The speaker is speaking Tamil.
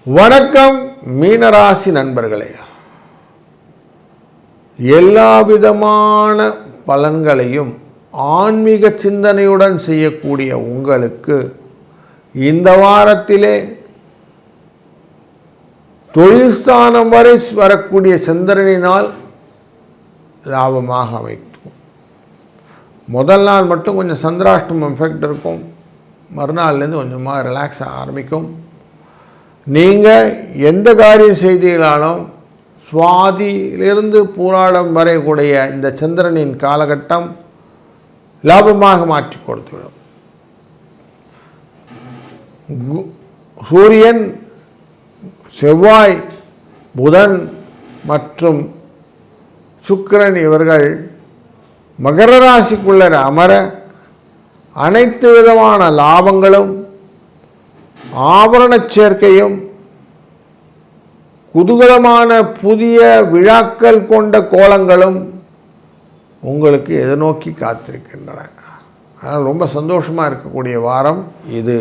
வணக்கம் மீனராசி நண்பர்களே. எல்லா விதமான பலன்களையும் ஆன்மீக சிந்தனையுடன் செய்யக்கூடிய உங்களுக்கு இந்த வாரத்திலே தொழில் ஸ்தானம் வரை வரக்கூடிய சந்திரனினால் லாபமாக அமைக்கும். முதல் நாள் மட்டும் கொஞ்சம் சந்திராஷ்டமம் எஃபெக்ட் இருக்கும். மறுநாள்லேருந்து கொஞ்சமாக ரிலாக்ஸ் ஆரம்பிக்கும். நீங்கள் எந்த காரியம் செய்தீர்களாலும் சுவாதியிலிருந்து பூராடம் வரை கூடிய இந்த சந்திரனின் காலகட்டம் லாபமாக மாற்றி கொடுத்துவிடும். சூரியன், செவ்வாய், புதன் மற்றும் சுக்கிரன் இவர்கள் மகர ராசிக்குள்ள அமர அனைத்து விதமான லாபங்களும் ஆபரண சேர்க்கையும் குதூகலமான புதிய விழாக்கள் கொண்ட கோலங்களும் உங்களுக்கு எதிர்நோக்கி காத்திருக்கின்றன. அதனால் ரொம்ப சந்தோஷமாக இருக்கக்கூடிய வாரம் இது.